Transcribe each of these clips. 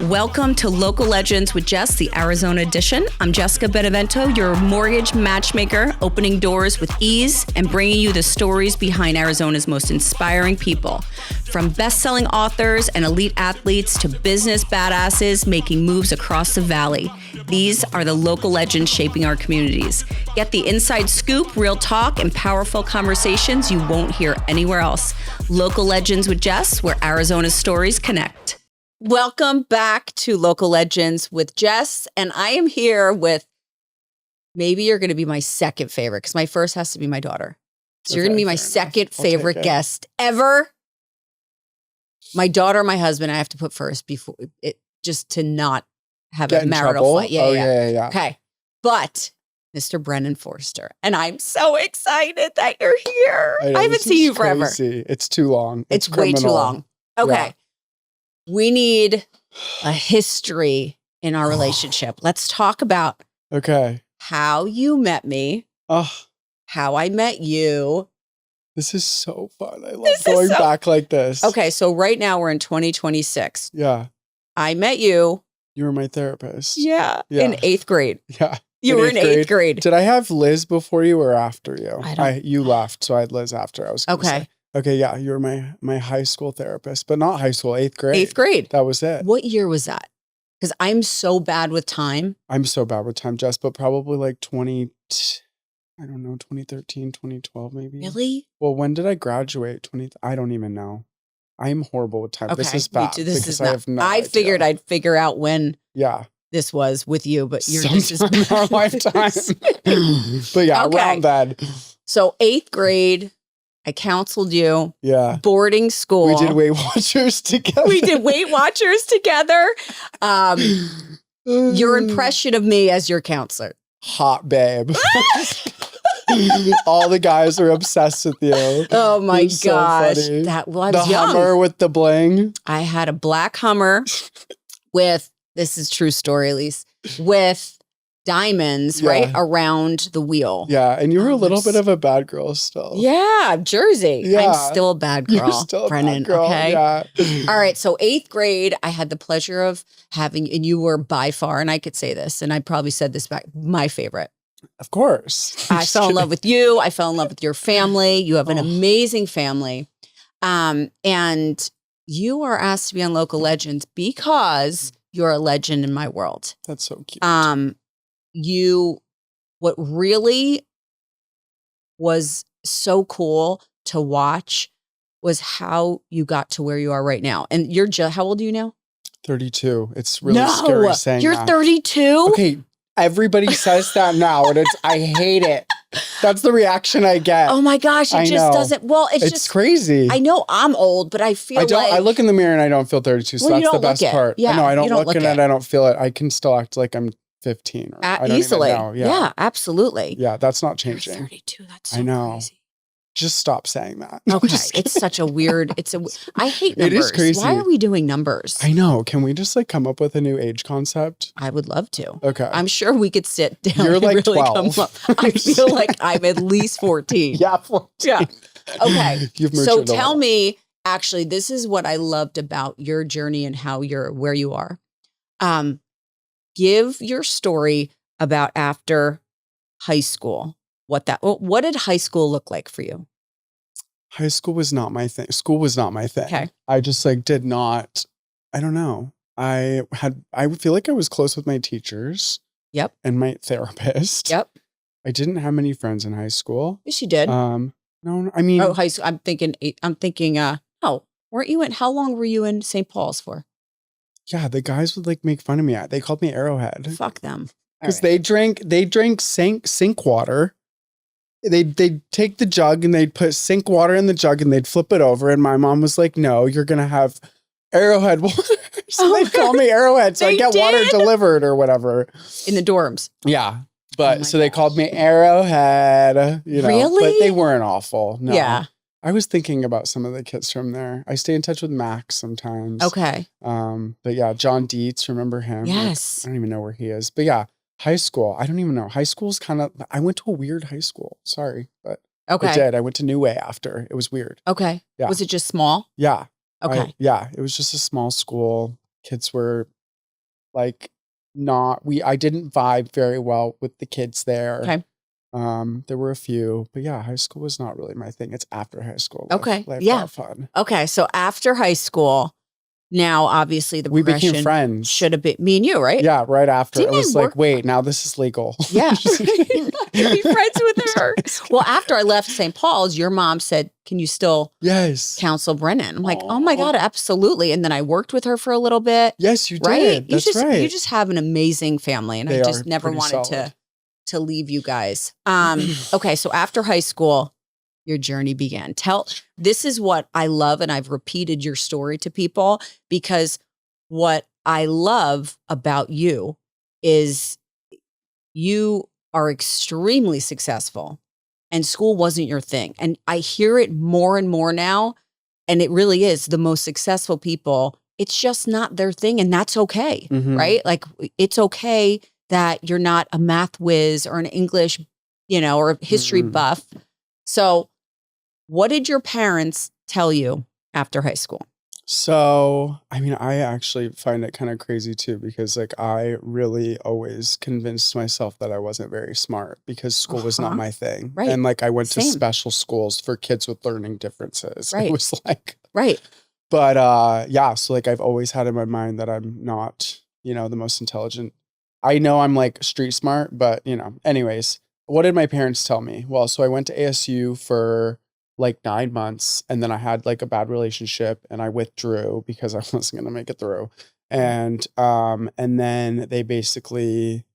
Welcome to Local Legends with Jess, the Arizona edition. I'm Jessica Benevento, your mortgage matchmaker, opening doors with ease and bringing you the stories behind Arizona's most inspiring people. From best-selling authors and elite athletes to business badasses making moves across the valley. These are the local legends shaping our communities. Get the inside scoop, real talk, and powerful conversations you won't hear anywhere else. Local Legends with Jess, where Arizona's stories connect. Welcome back to Local Legends with Jess, and I am here with, maybe you're going to be my second favorite, because my first has to be my daughter. So you're going to be my second favorite guest ever. My daughter, my husband, I have to put first before it, just to not have a marital fight. Yeah. Okay. But Mr. Brennan Forster, and I'm so excited that you're here. I haven't seen you forever. Crazy. It's too long. It's way too long. Okay. Yeah. We need a history in our relationship. Let's talk about how you met me, how I met you. This is so fun. I love going back like this. Okay, so right now we're in 2026. Yeah. I met you. You were my therapist. Yeah. In 8th grade. Yeah. You were in 8th grade. Did I have Liz before you or after you? You left, so I had Liz after. I was gonna say. Okay, yeah, you were my high school therapist, but not high school, 8th grade. 8th grade. That was it. What year was that? Because I'm so bad with time. I'm so bad with time, Jess, but probably like 2013, 2012 maybe. Really? Well, when did I graduate? I don't even know. I'm horrible with time. Okay, this is bad. This is not. I figured I'd figure out when this was with you, but you're just as bad. In our lifetime. But yeah, around that. So 8th grade. I counseled you. Yeah. Boarding school. We did Weight Watchers together. Your impression of me as your counselor. Hot babe. All the guys are obsessed with you. Oh my gosh. So I was young. Hummer with the bling. I had a black Hummer with, this is true story, Elise, with diamonds right around the wheel. Yeah, and you were a little bit of a bad girl still. Yeah, Jersey. Yeah. I'm still a bad girl. You're still Brennan, a bad girl. Okay. Yeah. All right, so 8th grade, I had the pleasure of having, and you were by far, and I could say this, and I probably said this back, my favorite. Of course. I fell in love with you. I fell in love with your family. You have an amazing family. And you are asked to be on Local Legends because you're a legend in my world. That's so cute. What really was so cool to watch was how you got to where you are right now. And you're how old are you now? 32. It's really scary saying you're 32? Okay, everybody says that now, and I hate it. That's the reaction I get. Oh my gosh, it just doesn't. Well, it's just crazy. I know I'm old, but I feel I look in the mirror and I don't feel 32, so that's the best part. Yeah, I know, I don't look in it, I don't feel it. I can still act like I'm 15 or I don't easily. Even know. Yeah, absolutely. Yeah, that's not changing. You're 32. That's so crazy. Just stop saying that. Okay, it's such a weird. I hate numbers. It is crazy. Why are we doing numbers? I know. Can we just come up with a new age concept? I would love to. Okay. I'm sure we could sit down. You're like really 12. I feel like I'm at least 14. Yeah, 14. Yeah. Okay. You've so tell me, actually, this is what I loved about your journey and how you're where you are. Give your story about after high school. What did high school look like for you? High school was not my thing. School was not my thing. Okay. I just did not, I don't know. I feel like I was close with my teachers. Yep. And my therapist. Yep. I didn't have many friends in high school. Yes, you did. No, I mean. Oh, high school. I'm thinking, weren't you how long were you in St. Paul's for? Yeah, the guys would make fun of me. They called me Arrowhead. Fuck them. Because they drank sink water. They'd take the jug and they'd put sink water in the jug and they'd flip it over. And my mom was like, no, you're going to have Arrowhead water. So they'd call me Arrowhead. So I get water delivered or whatever. In the dorms. Yeah. But so they called me Arrowhead, Really? But they weren't awful. No. Yeah. I was thinking about some of the kids from there. I stay in touch with Max sometimes. Okay. But yeah, John Dietz, remember him? Yes. I don't even know where he is. But yeah, high school. I don't even know. High school's I went to a weird high school. Sorry, but I did. I went to New Way after. It was weird. Okay. Yeah. Was it just small? Yeah. Okay. It was just a small school. Kids were like I didn't vibe very well with the kids there. Okay. There were a few, but yeah, high school was not really my thing. It's after high school. Okay. Life Yeah. got fun. Okay. So after high school, now obviously the We progression became friends. should have been me and you, right? Yeah, right after. Didn't it was I like, wait, now this is legal. Yeah. Be friends with her. Well, after I left St. Paul's, your mom said, can you still Yes. counsel Brennan? I'm like, oh my God, absolutely. And then I worked with her for a little bit. Yes, you did. Right? That's right. You just have an amazing family. And They I just are never pretty wanted solid. to leave you guys. Okay. So after high school, your journey began. This is what I love. And I've repeated your story to people because what I love about you is you are extremely successful and school wasn't your thing. And I hear it more and more now. And it really is the most successful people. It's just not their thing. And that's okay. Mhm. Right? Like it's okay that you're not a math whiz or an English, or a history buff. So what did your parents tell you after high school? So, I mean, I actually find it kind of crazy too, because like I really always convinced myself that I wasn't very smart because school was not my thing. Right. And like I went to Same. special schools for kids with learning differences. Right. It was like, Right. but yeah, so like I've always had in my mind that I'm not, the most intelligent. I know I'm like street smart, but anyways, what did my parents tell me? Well, so I went to ASU for like 9 months, and then I had like a bad relationship and I withdrew because I wasn't going to make it through. And then they basically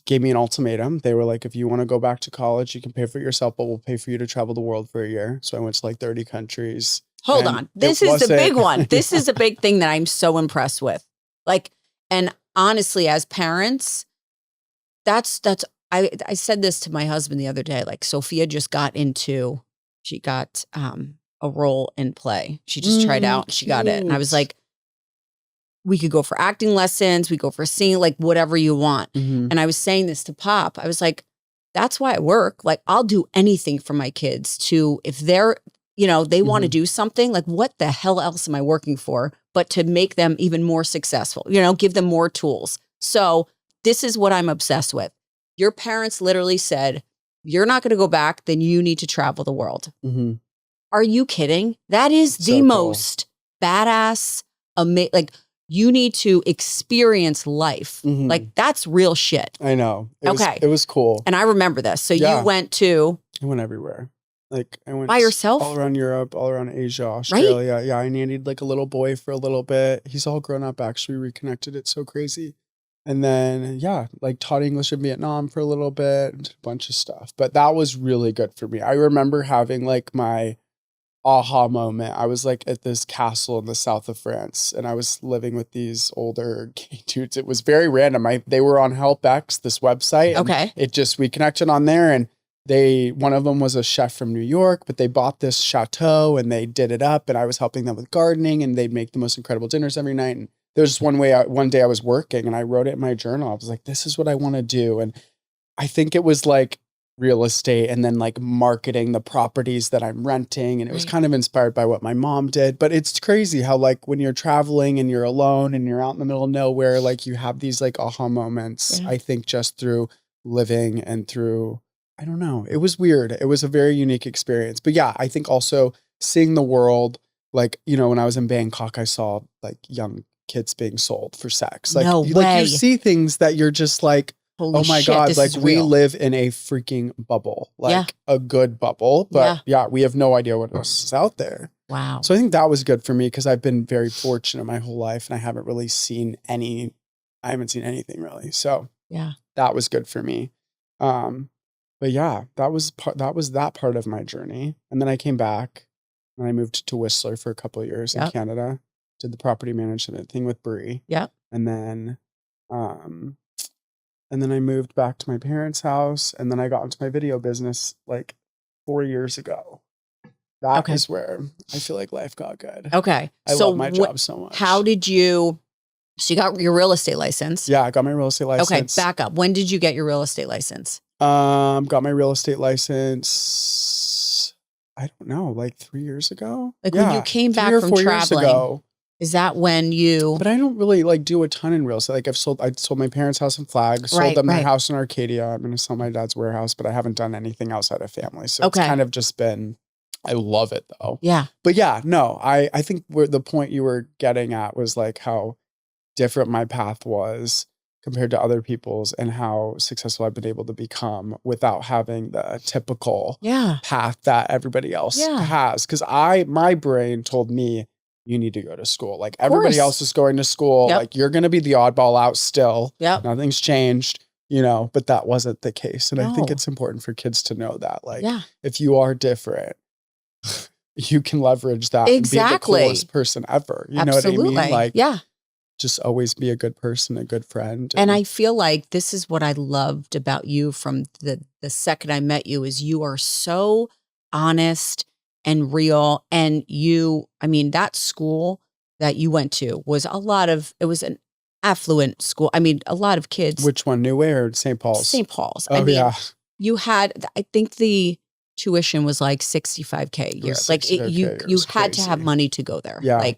gave me an ultimatum. They were like, if you want to go back to college, you can pay for it yourself, but we'll pay for you to travel the world for a year. So I went to like 30 countries. Hold on. This is the big one. This is a big thing that I'm so impressed with. Like, and honestly, as parents, I said this to my husband the other day, like Sophia just she got a role in play. She just tried out and she got it. And I was like, we could go for acting lessons. We go for singing, like whatever you want. Mm-hmm. And I was saying this to Pop. I was like, that's why I work. Like I'll do anything for my kids if they're, they want to do something, like what the hell else am I working for? But to make them even more successful, give them more tools. So this is what I'm obsessed with. Your parents literally said, you're not going to go back, then you need to travel the world. Mm-hmm. Are you kidding? That is the most badass, like you need to experience life. Mm-hmm. Like that's real shit. I know. It was cool. And I remember this. So you went I went everywhere. Like I went by yourself? All around Europe, all around Asia, Australia. Right? Yeah, I nannied like a little boy for a little bit. He's all grown up actually, reconnected. It's so crazy. And then, like taught English in Vietnam for a little bit, and a bunch of stuff. But that was really good for me. I remember having like my aha moment. I was like at this castle in the south of France, and I was living with these older gay dudes. It was very random. They were on HelpX, this website. Okay. We connected on there, and one of them was a chef from New York, but they bought this chateau and they did it up, and I was helping them with gardening, and they'd make the most incredible dinners every night. And there was one day I was working and I wrote it in my journal. I was like, this is what I want to do. And I think it was like real estate and then like marketing the properties that I'm renting. And it was kind of inspired by what my mom did. But it's crazy how like when you're traveling and you're alone and you're out in the middle of nowhere, like you have these like aha moments, I think just through living and through, I don't know. It was weird. It was a very unique experience. But yeah, I think also seeing the world, like, when I was in Bangkok, I saw like young kids being sold for sex. Like, no way. You see things that you're just like, holy my shit, God, like we live in a freaking bubble, like a good bubble. But we have no idea what else is out there. Wow. So I think that was good for me because I've been very fortunate my whole life and I haven't really seen anything really. So that was good for me. But yeah, that was that part of my journey. And then I came back and I moved to Whistler for a couple of years in Canada. Did the property management thing with Bree. Yeah. And then I moved back to my parents' house, and then I got into my video business like 4 years ago. That is where I feel like life got good. Okay. I love my job so much. So you got your real estate license? Yeah, I got my real estate license. Okay, back up. When did you get your real estate license? Got my real estate license, I don't know, like 3 years ago. Like when you came back from traveling. Is that when you? But I don't really like do a ton in real estate. Like I sold my parents' house in Flag, sold Right, them their right. house in Arcadia. I'm going to sell my dad's warehouse, but I haven't done anything outside of family. So Okay. it's kind of just been, I love it though. Yeah. But yeah, no, I think where the point you were getting at was like how different my path was compared to other people's and how successful I've been able to become without having the typical Yeah. path that everybody else Yeah. has. Cause my brain told me, you need to go to school. Like everybody course. else is going to school. Yep. Like you're going to be the oddball out still. Yep. Nothing's changed, you know, but that wasn't the case. And I think No. it's important for kids to know that, like, Yeah. if you are different, you can leverage that Exactly. and be the coolest person ever. You Absolutely. know what I mean? Like, yeah. just always be a good person, a good friend. And I feel like this is what I loved about you from the second I met you is you are so honest and real. And that school that you went to was it was an affluent school. I mean, a lot of kids. Which one, New Way or St. Paul's? St. Paul's. Oh, yeah. You had, I think the tuition was like $65K a year. Like you had to have money to go there. Yeah.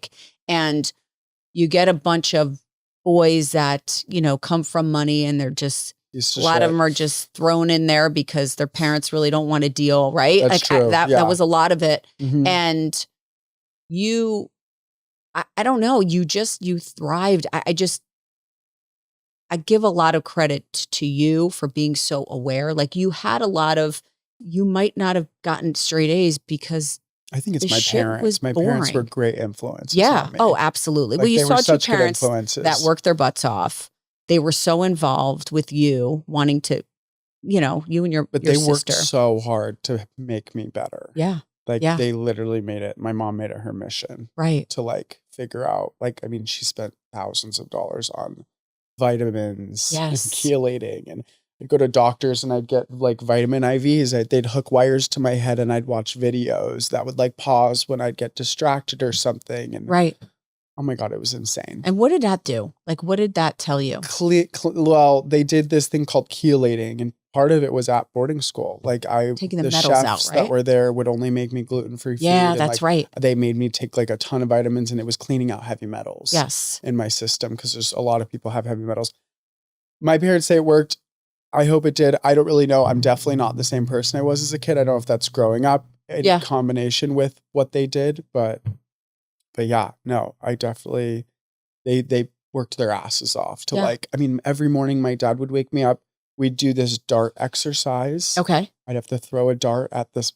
And you get a bunch of boys that, come from money and they're just, a lot of them are just thrown in there because their parents really don't want to deal. Right. That's true. That was a lot of it. Mm-hmm. And I don't know, you thrived. I give a lot of credit to you for being so aware. Like you might not have gotten straight A's because I think it's my parents. My parents were great influences. Yeah. On me. Oh, absolutely. Like, well, you saw two parents that worked their butts off. They were so involved with you wanting to, you and your But they sister. worked so hard to make me better. Yeah. Like they literally made it. My mom made it her mission. Right. To like figure out, she spent thousands of dollars on vitamins and chelating, and I'd go to doctors and I'd get like vitamin IVs. They'd hook wires to my head and I'd watch videos that would like pause when I'd get distracted or something. And right. Oh my God, it was insane. And what did that do? Like, what did that tell you? Well, they did this thing called chelating, and part of it was at boarding school. Like taking the chefs metals out, right? that were there would only make me gluten-free food. Yeah, that's right. They made me take like a ton of vitamins, and it was cleaning out heavy metals. Yes. In my system, because there's a lot of people have heavy metals. My parents say it worked. I hope it did. I don't really know. I'm definitely not the same person I was as a kid. I don't know if that's growing up in combination with what they did, but yeah, no, I definitely. They worked their asses off to every morning my dad would wake me up. We'd do this dart exercise. Okay. I'd have to throw a dart at this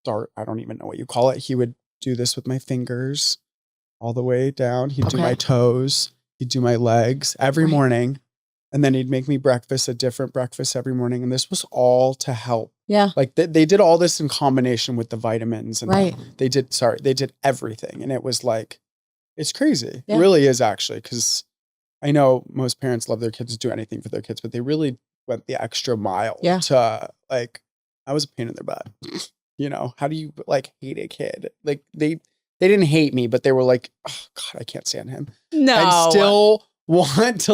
dart. I don't even know what you call it. He would do this with my fingers all the way down. He'd do my toes. He'd do my legs every morning. And then he'd make me breakfast, a different breakfast every morning. And this was all to help. Yeah. Like they did all this in combination with the vitamins. And they did everything. And it was like, it's crazy. Yeah. It really is actually, because I know most parents love their kids to do anything for their kids, but they really went the extra mile to I was a pain in their butt. How do you hate a kid? Like they didn't hate me, but they were like, oh God, I can't stand him. No. I still want to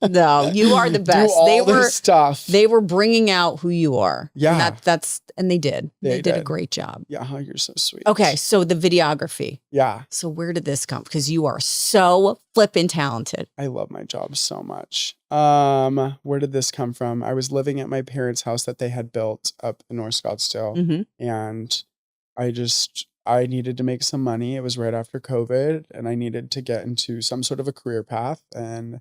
no, you are the best. This stuff. They were bringing out who you are. Yeah. And they did. They did a great job. Yeah. You're so sweet. Okay. So the videography. Yeah. So where did this come? Because you are so flippin' talented. I love my job so much. Where did this come from? I was living at my parents' house that they had built up in North Scottsdale. And I needed to make some money. It was right after COVID, and I needed to get into some sort of a career path, and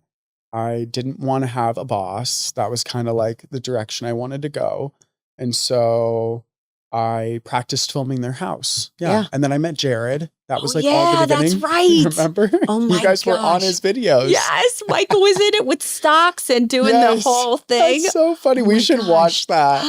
I didn't want to have a boss. That was kind of like the direction I wanted to go. And so I practiced filming their house. Yeah. And then I met Jared. That was all the beginning. That's right. Remember? Oh my You guys were on his videos. Yes. Michael was in it with stocks and doing the whole thing. That's so funny. We should watch that.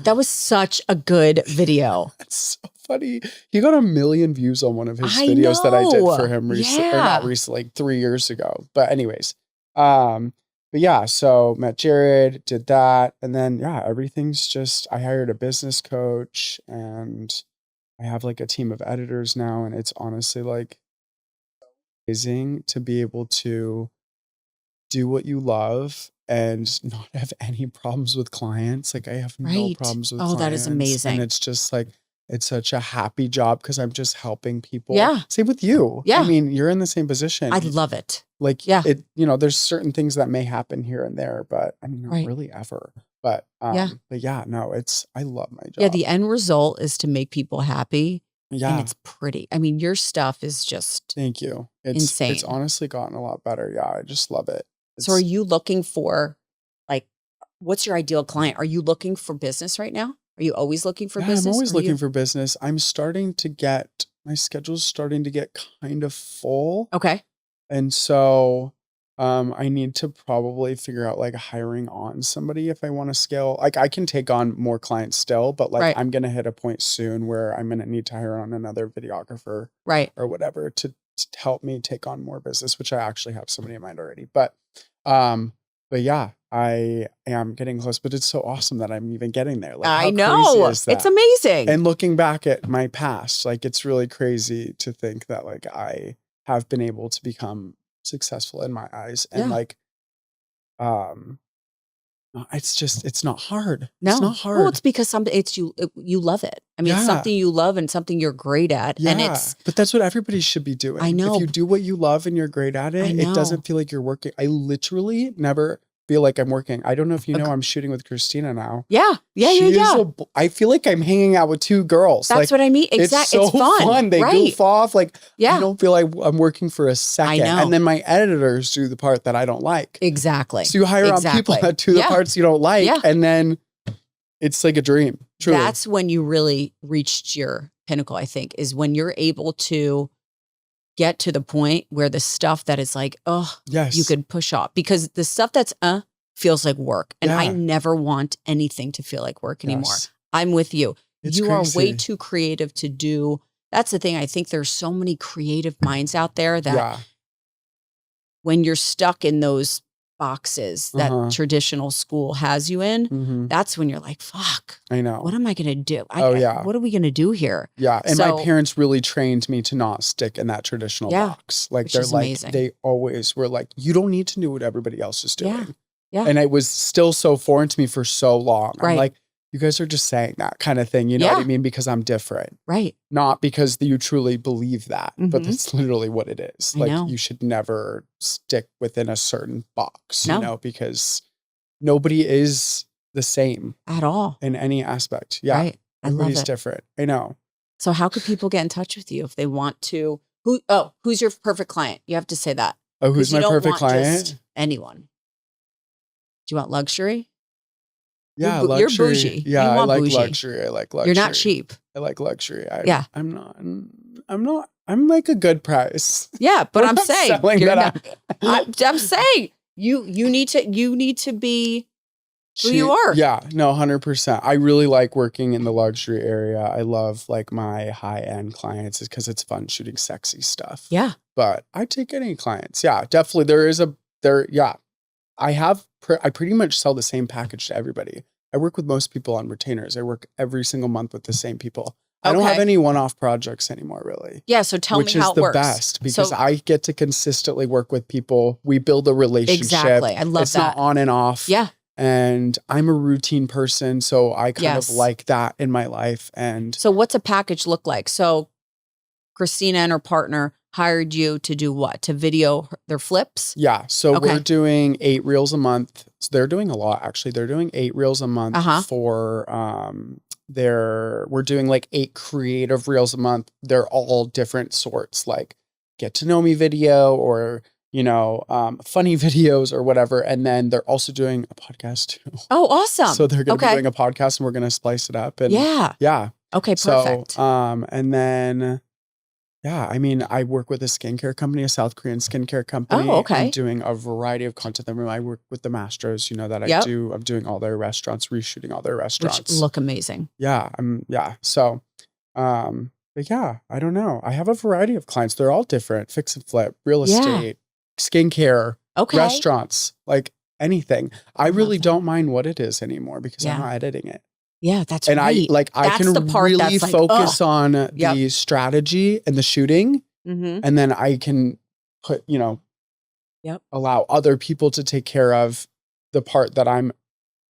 That was such a good video. That's so funny. He got 1 million views on one of his videos that I did for him recently, or not recently, like 3 years ago. But anyways, but yeah, so met Jared, did that. And then, everything's just, I hired a business coach, and I have like a team of editors now. And it's honestly like amazing to be able to do what you love and not have any problems with clients. Like I have no problems with clients. Oh, that is amazing. And it's just like, It's such a happy job because I'm just helping people. Yeah. Same with you. Yeah. I mean, you're in the same position. I love it. Like, Yeah. it, there's certain things that may happen here and there, but I mean, not Right. really ever. But yeah, no, I love my job. Yeah. The end result is to make people happy. Yeah. And it's pretty. I mean, your stuff is just Thank you. insane. It's honestly gotten a lot better. Yeah. I just love it. So are you looking for, like, what's your ideal client? Are you looking for business right now? Are you always looking for business? I'm always looking for business. I'm starting to get, my schedule's starting to get kind of full. Okay. And so I need to probably figure out like hiring on somebody if I want to scale. Like I can take on more clients still, but like I'm going to hit a point soon where I'm going to need to hire on another videographer or whatever to help me take on more business, which I actually have somebody in mind already. But yeah, I am getting close, but it's so awesome that I'm even getting there. Like, I know. It's amazing. And looking back at my past, like it's really crazy to think that like I have been able to become successful in my eyes. And like, it's not hard. No. It's not hard. Well, it's because you love it. I mean, it's something you love and something you're great at. Yeah. And but that's what everybody should be doing. I know. If you do what you love and you're great at it, it doesn't feel like you're working. I literally never feel like I'm working. I don't know if you know, I'm shooting with Christina now. Yeah. I feel like I'm hanging out with two girls. That's what I mean. Exactly. It's so fun. They goof off. Like, I don't feel like I'm working for a second. I know. And then my editors do the part that I don't like. Exactly. So you hire on people that do the parts you don't like. Yeah. And then it's like a dream. Truly. That's when you really reached your pinnacle, I think, is when you're able to get to the point where the stuff that is like, you could push off, because the stuff that's feels like work. And I never want anything to feel like work anymore. I'm with you. You are way too creative to do. That's the thing. I think there's so many creative minds out there that when you're stuck in those boxes that traditional school has you in, that's when you're like, fuck, I know. What am I going to do? What are we going to do here? Yeah. And my parents really trained me to not stick in that traditional box. Like they're like, amazing. They always were like, you don't need to do what everybody else is doing. Yeah. And it was still so foreign to me for so long. I'm like, you guys are just saying that kind of thing. You know what I mean? Because I'm different. Right. Not because you truly believe that, but that's literally what it is. Like you should never stick within a certain box, you know, because nobody is the same at all in any aspect. Yeah. Right. Everybody's different. I know. So how could people get in touch with you if they want to? Who's your perfect client? You have to say that. Oh, who's my perfect client? Just anyone. Do you want luxury? Yeah, you're bougie. Yeah, I like bougie. luxury. I like luxury. You're not cheap. I like luxury. I'm not. I'm like a good price. Yeah, but I'm saying you're not. I'm saying you need to be who you are. Yeah, no, 100%. I really like working in the luxury area. I love like my high end clients because it's fun shooting sexy stuff. Yeah, but I take any clients. Yeah, definitely. I pretty much sell the same package to everybody. I work with most people on retainers. I work every single month with the same people. I don't have any one-off projects anymore, really. Yeah, so tell me how it works. Which is the best because I get to consistently work with people. We build a relationship. Exactly. I love that. It's not on and off. Yeah. And I'm a routine person, so I kind of like that in my life. And so what's a package look like? So Christina and her partner hired you to do what? To video their flips? Yeah. So we're doing 8 reels a month. So they're doing a lot, actually. They're doing 8 reels a month for we're doing like 8 creative reels a month. They're all different sorts, like get to know me video or, funny videos or whatever. And then they're also doing a podcast too. Oh, awesome. So they're going to be doing a podcast and we're going to splice it up. And yeah. Okay, perfect. So, and then I mean, I work with a skincare company, a South Korean skincare company. Oh, okay. I'm doing a variety of content. I work with the Mastros, that I do. I'm doing all their restaurants, reshooting all their restaurants. Which look amazing. Yeah. So, but yeah, I don't know. I have a variety of clients. They're all different. Fix and flip, real estate, skincare, restaurants, like anything. I really don't mind what it is anymore because I'm not editing it. Yeah, that's and right. I can really focus on the strategy and the shooting, and then I can put, allow other people to take care of the part that I'm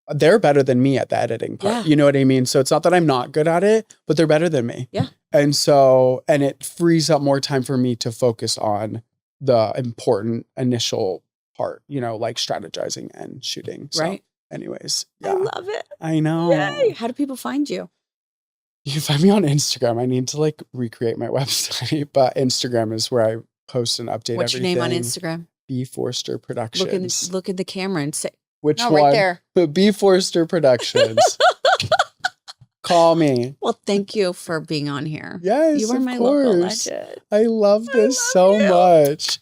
they're better than me at the editing part. Yeah. You know what I mean? So it's not that I'm not good at it, but they're better than me. Yeah. And so, and it frees up more time for me to focus on the important initial part, you know, like strategizing and shooting. So, Right. anyways. I love it. I know. Yay. How do people find you? You can find me on Instagram. I need to like recreate my website, but Instagram is where I post and update What's everything. your name on Instagram? B Forster Productions. Look at the camera and say, Which no, one? right there. But B Forster Productions. Call me. Well, thank you for being on here. Yes, You are of my course. local legend. I love this love so you. much.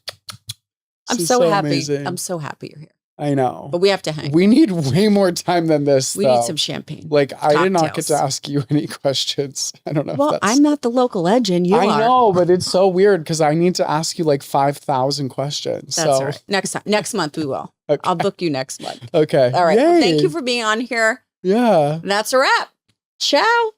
I'm This is so happy. amazing. I'm so happy you're here. I know. But we have to hang. We need way more time than this. We though. need some champagne. Like, I did not get Cocktails. to ask you any questions. I don't know. Well, if that's... I'm not the local legend. You I are. know, but it's so weird because I need to ask you like 5,000 questions. That's all right. Next time. Next month we will. Okay. I'll book you next month. Okay. All right. Well, thank Yay. you for being on here. Yeah. That's a wrap. Ciao.